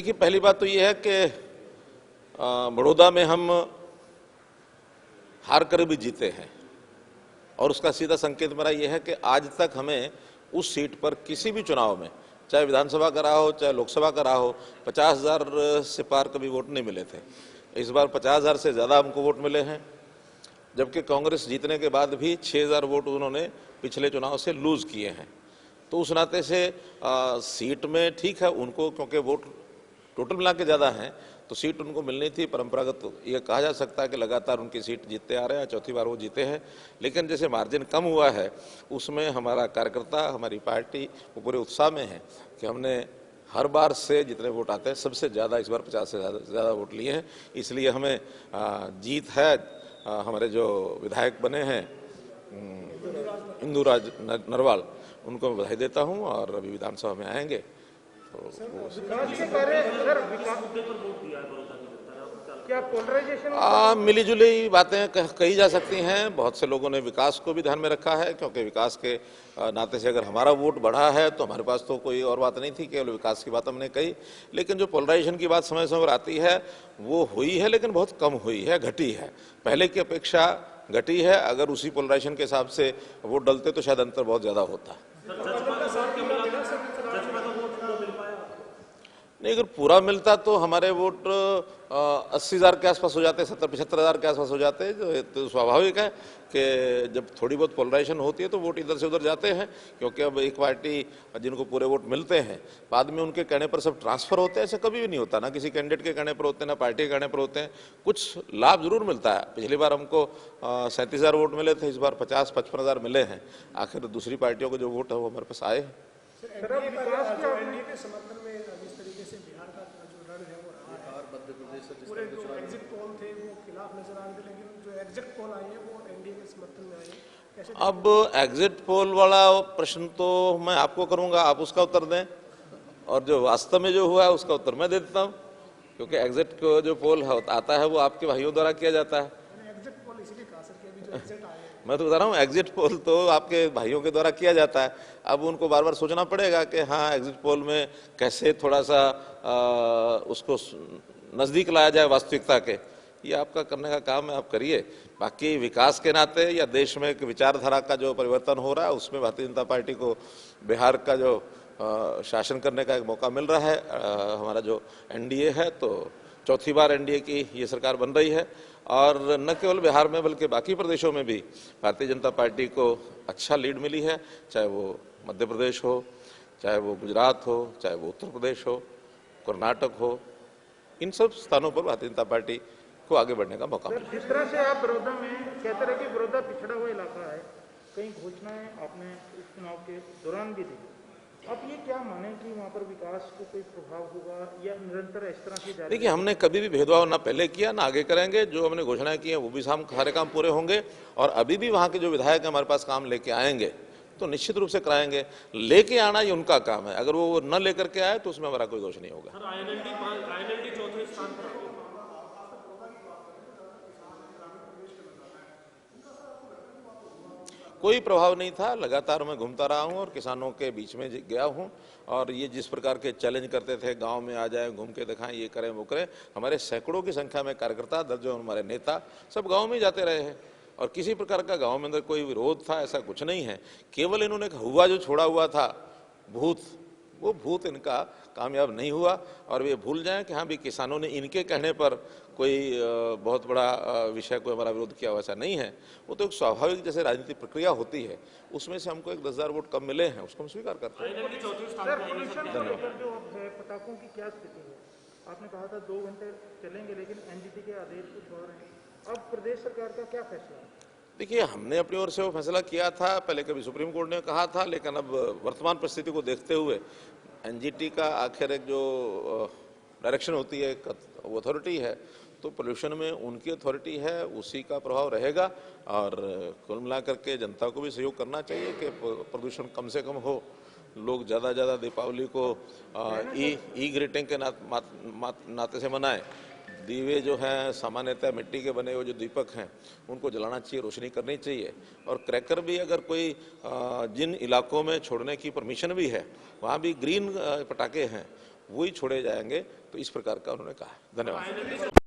देखिए, पहली बात तो ये है कि बड़ौदा में हम हार कर भी जीते हैं और उसका सीधा संकेत मेरा ये है कि आज तक हमें उस सीट पर किसी भी चुनाव में, चाहे विधानसभा का रहा हो चाहे लोकसभा का रहा हो, 50,000 से पार कभी वोट नहीं मिले थे। इस बार 50,000 से ज़्यादा हमको वोट मिले हैं, जबकि कांग्रेस जीतने के बाद भी 6,000 वोट उन्होंने पिछले चुनाव से लूज किए हैं। तो उस नाते से सीट में ठीक है उनको, क्योंकि वोट टोटल मिला के ज़्यादा हैं तो सीट उनको मिलनी थी। परंपरागत ये कहा जा सकता है कि लगातार उनकी सीट जीतते आ रहे हैं, चौथी बार वो जीते हैं। लेकिन जैसे मार्जिन कम हुआ है उसमें हमारा कार्यकर्ता, हमारी पार्टी वो पूरे उत्साह में है कि हमने हर बार से जितने वोट आते हैं सबसे ज़्यादा इस बार 50 से ज़्यादा वोट लिए हैं। इसलिए हमें जीत है। हमारे जो विधायक बने हैं इंदुराज नरवाल, उनको मैं बधाई देता हूं और अभी विधानसभा में आएंगे तो मिली जुली बातें कही जा सकती हैं। बहुत से लोगों ने विकास को भी ध्यान में रखा है, क्योंकि विकास के नाते से अगर हमारा वोट बढ़ा है तो हमारे पास तो कोई और बात नहीं थी, केवल विकास की बात हमने कही। लेकिन जो पोलराइजेशन की बात समय समय पर आती है वो हुई है, लेकिन बहुत कम हुई है, घटी है, पहले की अपेक्षा घटी है। अगर उसी पोलराइजेशन के हिसाब से वोट डलते तो शायद अंतर बहुत ज़्यादा होता। नहीं, अगर पूरा मिलता तो हमारे वोट 80,000 के आसपास हो जाते, 70-75,000 के आसपास हो जाते। तो स्वाभाविक है कि जब थोड़ी बहुत पोलराइजेशन होती है तो वोट इधर से उधर जाते हैं, क्योंकि अब एक पार्टी जिनको पूरे वोट मिलते हैं बाद में उनके कहने पर सब ट्रांसफर होते हैं, ऐसा कभी भी नहीं होता। ना किसी कैंडिडेट के कहने पर होते हैं, ना पार्टी के कहने पर होते हैं। कुछ लाभ जरूर मिलता है। पिछली बार हमको 37,000 वोट मिले थे, इस बार 50-55,000 मिले हैं। आखिर दूसरी पार्टियों के जो वोट है वो हमारे पास आए हैं। पूरे जो एग्जिट पोल थे वो खिलाफ नजर आ रहे थे, लेकिन जो एग्जिट पोल आए हैं वो एनडीए के समर्थन में आए हैं। अब एग्जिट पोल वाला प्रश्न तो मैं आपको करूंगा, आप उसका उत्तर दें, और जो वास्तव में जो हुआ है उसका उत्तर मैं दे देता हूं, क्योंकि एग्जिट को जो पोल आता है वो आपके भाइयों द्वारा किया जाता है। एग्जिट पोल इसलिए कहा सर कि अभी जो एग्जिट आए हैं, मैं तो बता रहा हूँ एग्जिट पोल तो आपके भाइयों के द्वारा किया जाता है। अब उनको बार बार सोचना पड़ेगा कि हाँ एग्जिट पोल में कैसे थोड़ा सा उसको नज़दीक लाया जाए वास्तविकता के। ये आपका करने का काम है, आप करिए। बाकी विकास के नाते या देश में एक विचारधारा का जो परिवर्तन हो रहा है उसमें भारतीय जनता पार्टी को बिहार का जो शासन करने का एक मौका मिल रहा है। हमारा जो एनडीए है तो चौथी बार एनडीए की ये सरकार बन रही है, और न केवल बिहार में बल्कि बाकी प्रदेशों में भी भारतीय जनता पार्टी को अच्छा लीड मिली है। चाहे वो मध्य प्रदेश हो, चाहे वो गुजरात हो, चाहे वो उत्तर प्रदेश हो, कर्नाटक हो, इन सब स्थानों पर भारतीय जनता पार्टी को आगे बढ़ने का मौका मिला। जिस तरह से आप बड़ौदा में कहते रहे कि बड़ौदा पिछड़ा हुआ इलाका है, कई घोषणाएं आपने इस चुनाव के दौरान भी दी, अब ये क्या माने कि वहाँ पर विकास को कोई प्रभाव होगा या निरंतर इस तरह से जारी? देखिए, हमने कभी भी भेदभाव ना पहले किया ना आगे करेंगे। जो हमने घोषणाएं की हैं वो भी सारे काम पूरे होंगे, और अभी भी वहाँ के जो विधायक हमारे पास काम लेके आएंगे तो निश्चित रूप से कराएंगे। लेके आना ये उनका काम है, अगर वो न लेकर के आए तो उसमें हमारा कोई दोष नहीं होगा। कोई प्रभाव नहीं था। लगातार मैं घूमता रहा हूं और किसानों के बीच में गया हूं, और ये जिस प्रकार के चैलेंज करते थे, गांव में आ जाएं, घूम के दिखाएं, ये करें वो करें, हमारे सैकड़ों की संख्या में कार्यकर्ता, दर्जनों हमारे नेता सब गांव में ही जाते रहे हैं, और किसी प्रकार का गांव में अंदर कोई विरोध था ऐसा कुछ नहीं है। केवल इन्होंने हुआ जो छोड़ा हुआ था भूत, वो भूत इनका कामयाब नहीं हुआ, और वे भूल जाएं कि हाँ भी किसानों ने इनके कहने पर कोई बहुत बड़ा विषय को हमारा विरोध किया, वैसा नहीं है। वो तो एक स्वाभाविक जैसे राजनीतिक प्रक्रिया होती है, उसमें से हमको एक 10,000 वोट कम मिले हैं, उसको हम स्वीकार करते हैं। पटाखों की क्या स्थिति है? आपने कहा था 2 घंटे चलेंगे, लेकिन एनजीटी के आदेश कुछ और हैं। अब प्रदेश सरकार का क्या फैसला है? देखिए, हमने अपनी ओर से वो फैसला किया था, पहले कभी सुप्रीम कोर्ट ने कहा था, लेकिन अब वर्तमान परिस्थिति को देखते हुए एनजीटी का आखिर एक जो डायरेक्शन होती है, वो अथॉरिटी है, तो पोल्यूशन में उनकी अथॉरिटी है, उसी का प्रभाव रहेगा। और कुल मिलाकर के जनता को भी सहयोग करना चाहिए कि प्रदूषण कम से कम हो। लोग ज़्यादा ज़्यादा दीपावली को ई ग्रीटिंग के नाते से मनाएं। दीवे जो हैं सामान्यतः मिट्टी के बने हुए जो दीपक हैं उनको जलाना चाहिए, रोशनी करनी चाहिए। और क्रैकर भी अगर कोई जिन इलाकों में छोड़ने की परमिशन भी है वहाँ भी ग्रीन पटाखे हैं वही छोड़े जाएंगे। तो इस प्रकार का उन्होंने कहा। धन्यवाद।